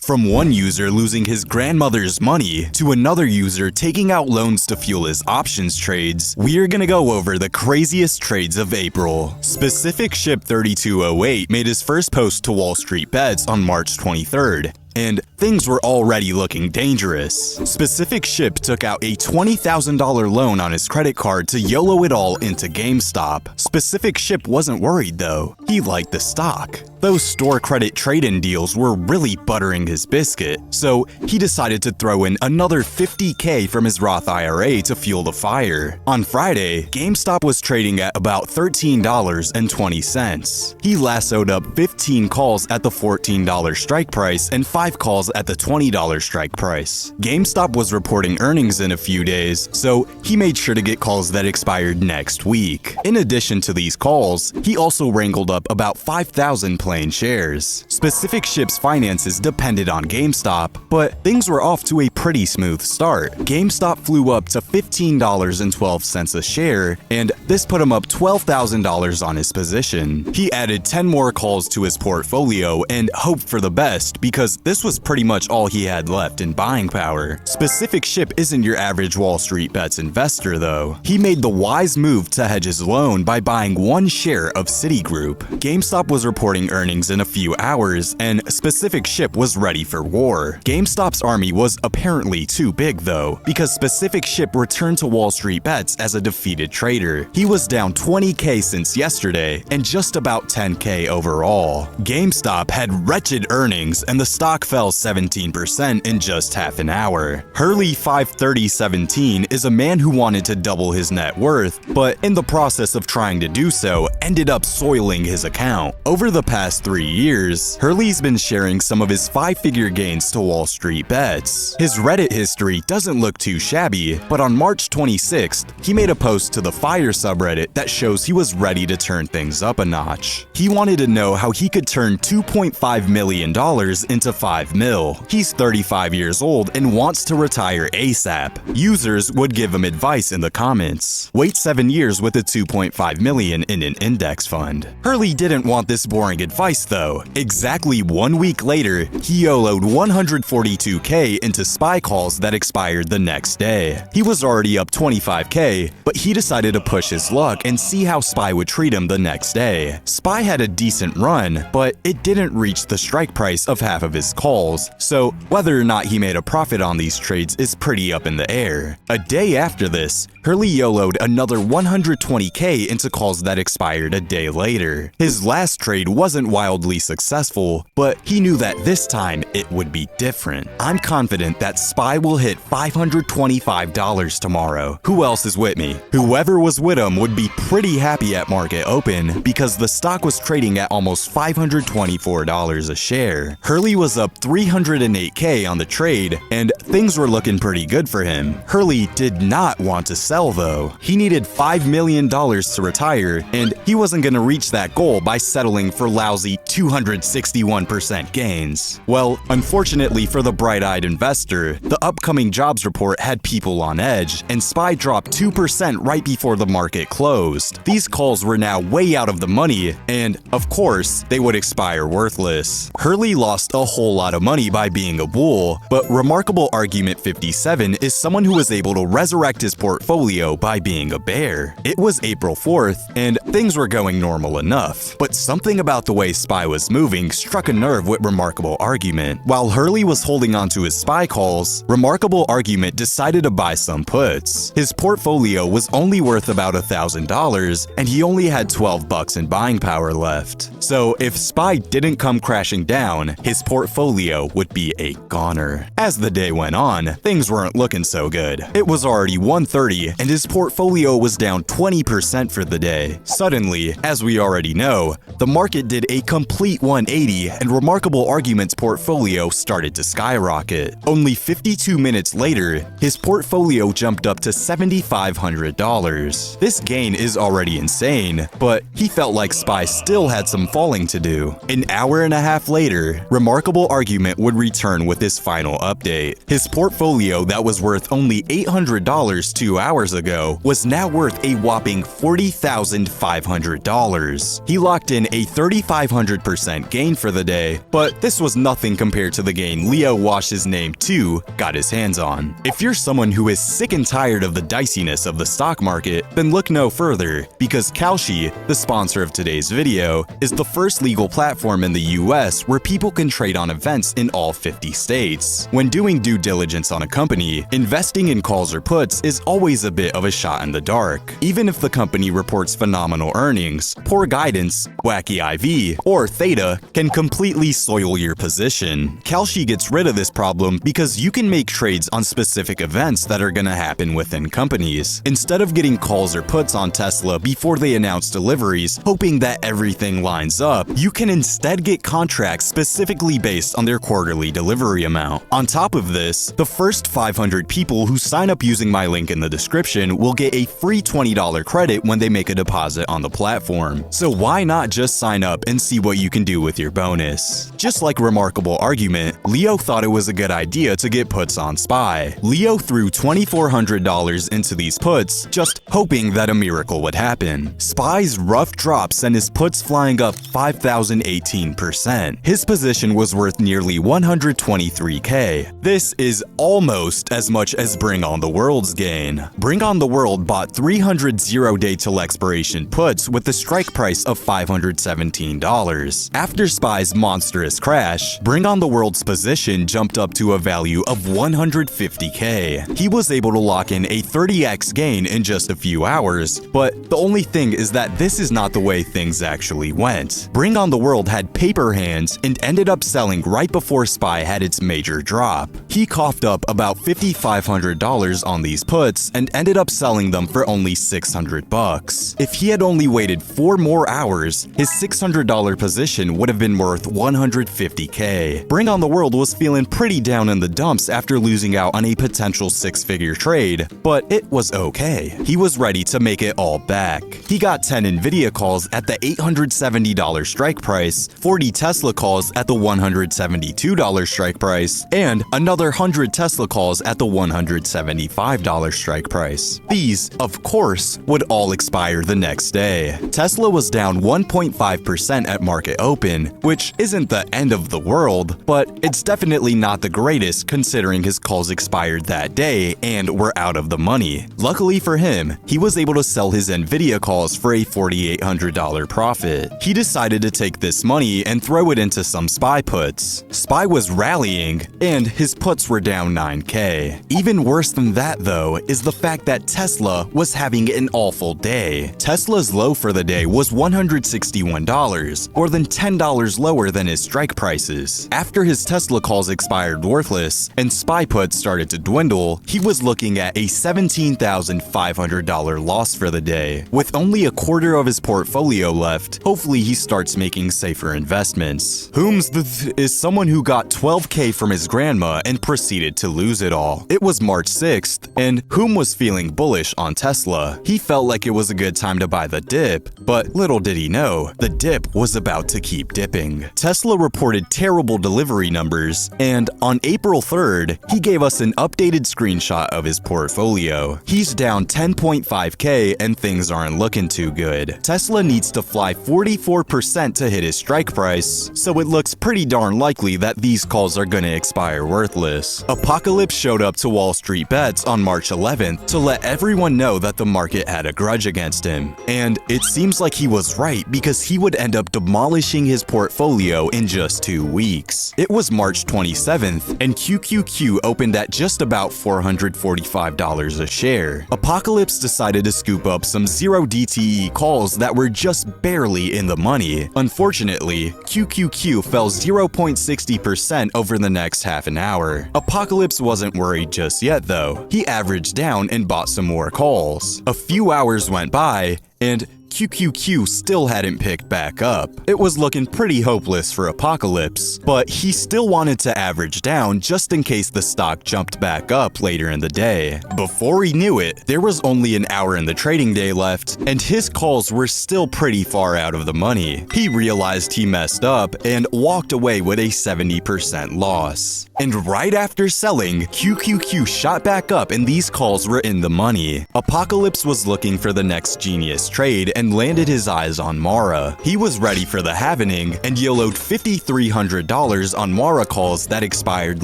From one user losing his grandmother's money to another user taking out loans to fuel his options trades, we're gonna go over the craziest trades of April. Specific Ship 3208 made his first post to WallStreetBets on March 23rd. And things were already looking dangerous. Specific Ship took out a $20,000 loan on his credit card to YOLO it all into GameStop. Specific Ship wasn't worried though. He liked the stock. Those store credit trade-in deals were really buttering his biscuit, so he decided to throw in another $50K from his Roth IRA to fuel the fire. On Friday, GameStop was trading at about $13.20. He lassoed up 15 calls at the $14 strike price and 5 calls at the $20 strike price. GameStop was reporting earnings in a few days, so he made sure to get calls that expired next week. In addition to these calls, he also wrangled up about 5,000 plain shares. Specific Ship's finances depended on GameStop, but things were off to a pretty smooth start. GameStop flew up to $15.12 a share, and this put him up $12,000 on his position. He added 10 more calls to his portfolio and hoped for the best because this was pretty much all he had left in buying power. Specific Ship isn't your average WallStreetBets investor though. He made the wise move to hedge his loan by buying one share of Citigroup. GameStop was reporting earnings in a few hours, and Specific Ship was ready for war. GameStop's army was apparently too big though, because Specific Ship returned to WallStreetBets as a defeated trader. He was down 20K since yesterday, and just about 10K overall. GameStop had wretched earnings, and the stock fell 17% in just half an hour. Hurley 53017 is a man who wanted to double his net worth, but in the process of trying to do so, ended up soiling his account. Over the past 3 years, Hurley's been sharing some of his 5-figure gains to WallStreetBets. His Reddit history doesn't look too shabby, but on March 26th, he made a post to the Fire subreddit that shows he was ready to turn things up a notch. He wanted to know how he could turn $2.5 million into $5 mil. He's 35 years old and wants to retire ASAP. Users would give him advice in the comments. Wait 7 years with a $2.5 million in an index fund. Hurley didn't want this boring advice though. Exactly 1 week later, he YOLO'd $142K into SPY calls that expired the next day. He was already up $25K, but he decided to push his luck and see how SPY would treat him the next day. SPY had a decent run, but it didn't reach the strike price of half of his calls, so whether or not he made a profit on these trades is pretty up in the air. A day after this, Hurley YOLO'd another $120K into calls that expired a day later. His last trade wasn't wildly successful, but he knew that this time it would be different. I'm confident that SPY will hit $525 tomorrow. Who else is with me? Whoever was with him would be pretty happy at market open because the stock was trading at almost $524 a share. Hurley was up $308K on the trade, and things were looking pretty good for him. Hurley did not want to sell though. He needed $5 million to retire, and he wasn't going to reach that goal by settling for lousy 261% gains. Well, unfortunately for the bright-eyed investor, the upcoming jobs report had people on edge, and SPY dropped 2% right before the market closed. These calls were now way out of the money, and of course, they would expire worthless. Hurley lost a whole lot of money by being a bull, but Remarkable Argument 57 is someone who was able to resurrect his portfolio by being a bear. It was April 4th, and things were going normal enough, but something about the way SPY was moving struck a nerve with Remarkable Argument. While Hurley was holding on to his SPY calls, Remarkable Argument decided to buy some puts. His portfolio was only worth about $1,000, and he only had $12 in buying power left. So if SPY didn't come crashing down, his portfolio would be a goner. As the day went on, things weren't looking so good. It was already 1:30, and his portfolio was down 20% for the day. Suddenly, as we already know, the market did a complete 180, and Remarkable Argument's portfolio started to skyrocket. Only 52 minutes later, his portfolio jumped up to $7,500. This gain is already insane, but he felt like SPY still had some falling to do. An hour and a half later, Remarkable argument would return with his final update. His portfolio that was worth only $800 2 hours ago was now worth a whopping $40,500. He locked in a 3,500% gain for the day, but this was nothing compared to the gain Leo Wash's name too got his hands on. If you're someone who is sick and tired of the diciness of the stock market, then look no further, because Kalshi, the sponsor of today's video, is the first legal platform in the US where people can trade on events in all 50 states. When doing due diligence on a company, investing in calls or puts is always a bit of a shot in the dark. Even if the company reports phenomenal earnings, poor guidance, wacky IV, or theta can completely soil your position. Kalshi gets rid of this problem because you can make trades on specific events that are gonna happen within companies. Instead of getting calls or puts on Tesla before they announce deliveries, hoping that everything lines up, you can instead get contracts specifically based on their quarterly delivery amount. On top of this, the first 500 people who sign up using my link in the description will get a free $20 credit when they make a deposit on the platform. So why not just sign up and see what you can do with your bonus? Just like Remarkable Argument, Leo thought it was a good idea to get puts on SPY. Leo threw $2,400 into these puts, just hoping that a miracle would happen. SPY's rough drop sent his puts flying up 5,018%. His position was worth nearly $123K. This is almost as much as Bring On the World's gain. Bring On the World bought 300 zero-day till expiration puts with a strike price of $517. After SPY's monstrous crash, Bring On the World's position jumped up to a value of $150K. He was able to lock in a 30x gain in just a few hours, but the only thing is that this is not the way things actually went. Bring On the World had paper hands and ended up selling right before SPY had its major drop. He coughed up about $5,500 on these puts and ended up selling them for only $600. If he had only waited 4 more hours, his $600 position would have been worth $150K. Bring On the World was feeling pretty down in the dumps after losing out on a potential 6-figure trade, but it was okay. He was ready to make it all back. He got 10 Nvidia calls at the $870 strike price, 40 Tesla calls at the $172 strike price, and another 100 Tesla calls at the $175 strike price. These, of course, would all expire the next day. Tesla was down 1.5% at market open, which isn't the end of the world, but it's definitely not the greatest considering his calls expired that day and were out of the money. Luckily for him, he was able to sell his Nvidia calls for a $4,800 profit. He decided to take this money and throw it into some SPY puts. SPY was rallying, and his puts were down 9K. Even worse than that, though, is the fact that Tesla was having an awful day. Tesla's low for the day was $161, more than $10 lower than his strike prices. After his Tesla calls expired worthless and SPY puts started to dwindle, he was looking at a $17,500 loss for the day. With only a quarter of his portfolio left, hopefully he starts making safer investments. Whom's is someone who got $12K from his grandma and proceeded to lose it all. It was March 6th, and Whom was feeling bullish on Tesla. He felt like it was a good time to buy the dip, but little did he know, the dip was about to keep dipping. Tesla reported terrible delivery numbers, and on April 3rd, he gave us an updated screenshot of his portfolio. He's down 10.5K and things aren't looking too good. Tesla needs to fly 44% to hit his strike price, so it looks pretty darn likely that these calls are gonna expire worthless. Apocalypse showed up to WallStreetBets on March 11th to let everyone know that the market had a grudge against him. And it seems like he was right because he would end up demolishing his portfolio in just 2 weeks. It was March 27th, and QQQ opened at just about $445 a share. Apocalypse decided to scoop up some 0 DTE calls that were just barely in the money. Unfortunately, QQQ fell 0.60% over the next half an hour. Apocalypse wasn't worried just yet though. He averaged down and bought some more calls. A few hours went by, and QQQ still hadn't picked back up. It was looking pretty hopeless for Apocalypse, but he still wanted to average down just in case the stock jumped back up later in the day. Before he knew it, there was only an hour in the trading day left, and his calls were still pretty far out of the money. He realized he messed up and walked away with a 70% loss. And right after selling, QQQ shot back up and these calls were in the money. Apocalypse was looking for the next genius trade and landed his eyes on Mara. He was ready for the happening and YOLO'd $5,300 on Mara calls that expired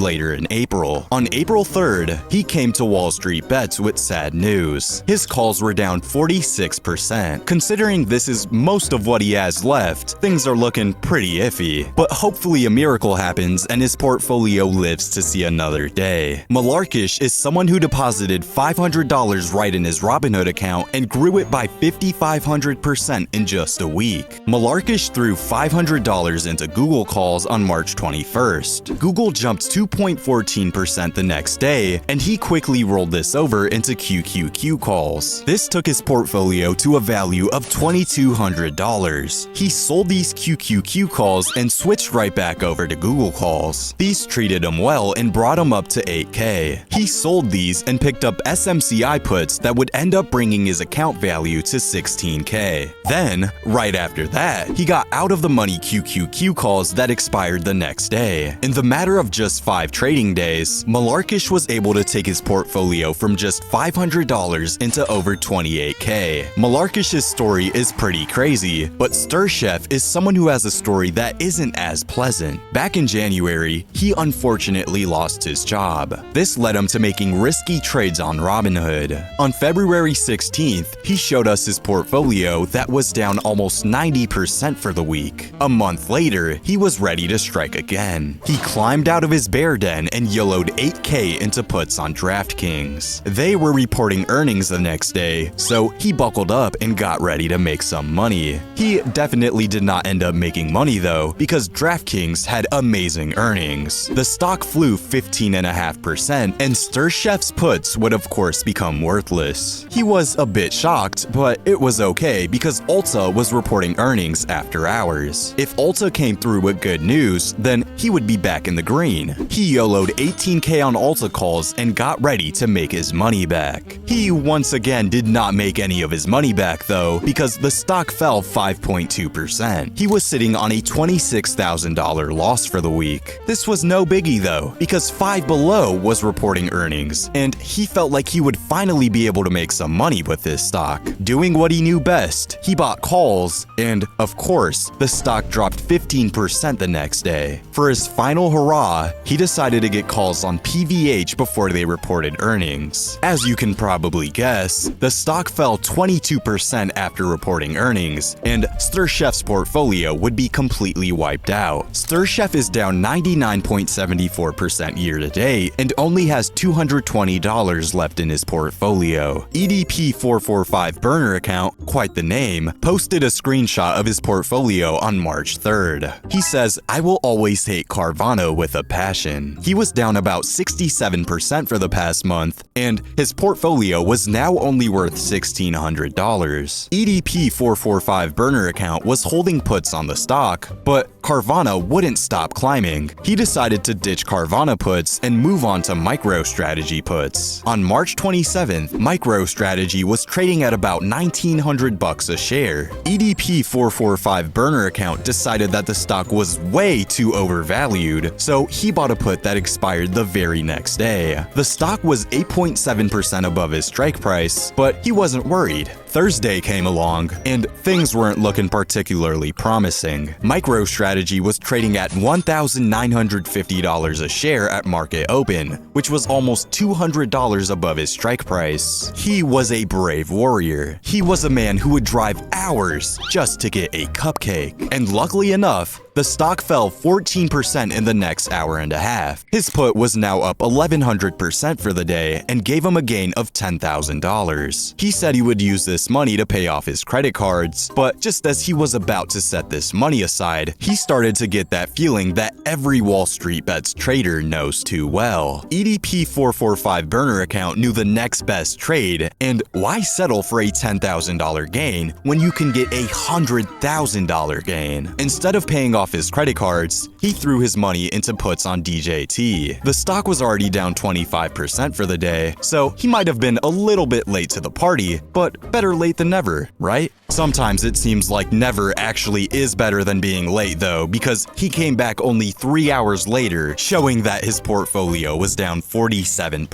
later in April. On April 3rd, he came to WallStreetBets with sad news. His calls were down 46%. Considering this is most of what he has left, things are looking pretty iffy. But hopefully a miracle happens and his portfolio lives to see another day. Malarkish is someone who deposited $500 right in his Robinhood account and grew it by 5,500% in just a week. Malarkish threw $500 into Google calls on March 21st. Google jumped 2.14% the next day, and he quickly rolled this over into QQQ calls. This took his portfolio to a value of $2,200. He sold these QQQ calls and switched right back over to Google calls. These treated him well and brought him up to 8K. He sold these and picked up SMCI puts that would end up bringing his account value to 16K. Then, right after that, he got out of the money QQQ calls that expired the next day. In the matter of just 5 trading days, Malarkish was able to take his portfolio from just $500 into over 28K. Malarkish's story is pretty crazy, but StirChef is someone who has a story that isn't as pleasant. Back in January, he unfortunately lost his job. This led him to making risky trades on Robinhood. On February 16th, he showed us his portfolio that was down almost 90% for the week. A month later, he was ready to strike again. He climbed out of his bear den and YOLO'd 8K into puts on DraftKings. They were reporting earnings the next day, so he buckled up and got ready to make some money. He definitely did not end up making money though, because DraftKings had amazing earnings. The stock flew 15.5%, and StirChef's puts would of course become worthless. He was a bit shocked, but it was okay because Ulta was reporting earnings after hours. If Ulta came through with good news, then he would be back in the green. He YOLO'd 18K on Ulta calls and got ready to make his money back. He once again did not make any of his money back though, because the stock fell 5.2%. He was sitting on a $26,000 loss for the week. This was no biggie though, because Five Below was reporting earnings, and he felt like he would finally be able to make some money with this stock. Doing what he knew best, he bought calls, and of course, the stock dropped 15% the next day. For his final hurrah, he decided to get calls on PVH before they reported earnings. As you can probably guess, the stock fell 22% after reporting earnings, and StirChef's portfolio would be completely wiped out. StirChef is down 99.74% year to date and only has $220 left in his portfolio. EDP445 burner account, quite the name, posted a screenshot of his portfolio on March 3rd. He says, "I will always hate Carvana with a passion." He was down about 67% for the past month, and his portfolio was now only worth $1,600. EDP445 burner account was holding puts on the stock, but Carvana wouldn't stop climbing. He decided to ditch Carvana puts and move on to MicroStrategy puts. On March 27th, MicroStrategy was trading at about $1,900 a share. EDP445 burner account decided that the stock was way too overvalued, so he bought a put that expired the very next day. The stock was 8.7% above his strike price, but he wasn't worried. Thursday came along, and things weren't looking particularly promising. MicroStrategy was trading at $1,950 a share at market open, which was almost $200 above his strike price. He was a brave warrior. He was a man who would drive hours just to get a cupcake. And luckily enough, the stock fell 14% in the next hour and a half. His put was now up 1,100% for the day and gave him a gain of $10,000. He said he would use this this money to pay off his credit cards, but just as he was about to set this money aside, he started to get that feeling that every WallStreetBets trader knows too well. EDP445 burner account knew the next best trade, and why settle for a $10,000 gain when you can get a $100,000 gain? Instead of paying off his credit cards, he threw his money into puts on DJT. The stock was already down 25% for the day, so he might have been a little bit late to the party, but better late than never, right? Sometimes it seems like never actually is better than being late though, because he came back only 3 hours later, showing that his portfolio was down 47%.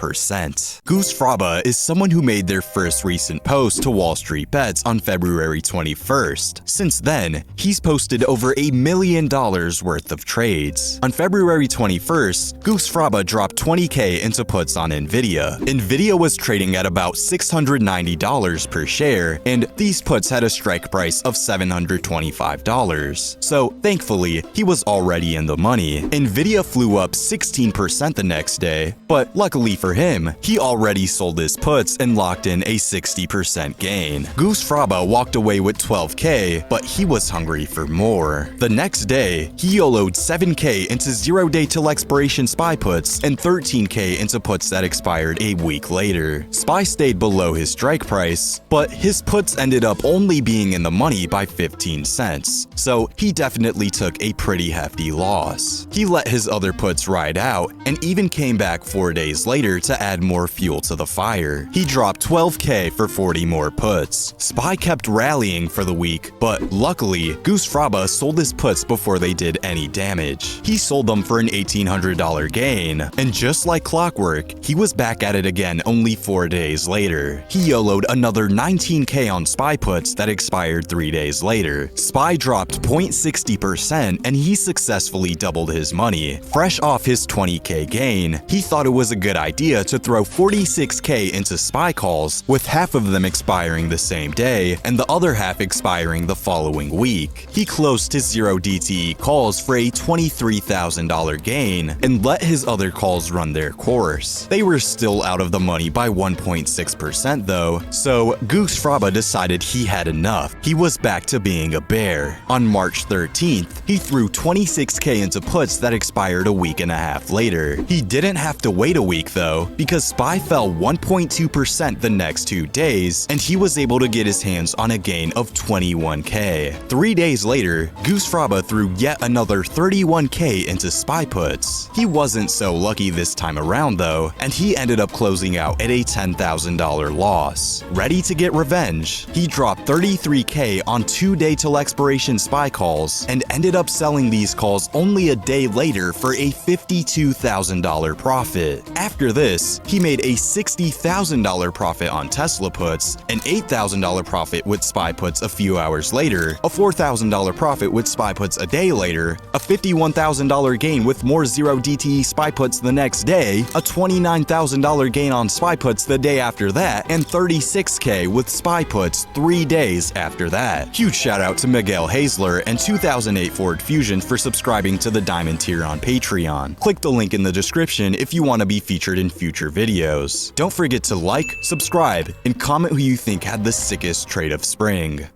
GooseFra is someone who made their first recent post to WallStreetBets on February 21st. Since then, he's posted over $1 million worth of trades. On February 21st, GooseFra dropped $20K into puts on Nvidia. Nvidia was trading at about $690 per share, and these puts had a strike price of $725. So thankfully, he was already in the money. Nvidia flew up 16% the next day, but luckily for him, he already sold his puts and locked in a 60% gain. GooseFra walked away with $12K, but he was hungry for more. The next day, he YOLO'd $7K into 0-day till expiration SPY puts and $13K into puts that expired a week later. SPY stayed below his strike price, but his puts ended up only being in the money by 15 cents, so he definitely took a pretty hefty loss. He let his other puts ride out and even came back 4 days later to add more fuel to the fire. He dropped $12K for 40 more puts. SPY kept rallying for the week, but luckily, GooseFra sold his puts before they did any damage. He sold them for an $1,800 gain, and just like clockwork, he was back at it again only 4 days later. He YOLO'd another $19K on SPY puts that expired 3 days later. SPY dropped 0.60% and he successfully doubled his money. Fresh off his $20K gain, he thought it was a good idea to throw $46K into SPY calls, with half of them expiring the same day and the other half expiring the following week. He closed his 0DTE calls for a $23,000 gain and let his other calls run their course. They were still out of the money by 1.6% though, so GooseFra decided he had enough. He was back to being a bear. On March 13th, he threw $26K into puts that expired a week and a half later. He didn't have to wait a week though, because SPY fell 1.2% the next 2 days, and he was able to get his hands on a gain of $21K. 3 days later, GooseFra threw yet another $31K into SPY puts. He wasn't so lucky this time around though, and he ended up closing out at a $10,000 loss. Ready to get revenge, he dropped $33K on 2-day till expiration SPY calls and ended up selling these calls only a day later for a $52,000 profit. After this, he made a $60,000 profit on Tesla puts, an $8,000 profit with SPY puts a few hours later, a $4,000 profit with SPY puts a day later, a $51,000 gain with more 0DTE SPY puts the next day, a $29,000 gain on SPY puts the day after that, and $36K with SPY puts 3 days after that. Huge shout out to Miguel Hazler and 2008 Ford Fusion for subscribing to the Diamond tier on Patreon. Click the link in the description if you want to be featured in future videos. Don't forget to like, subscribe, and comment who you think had the sickest trade of spring.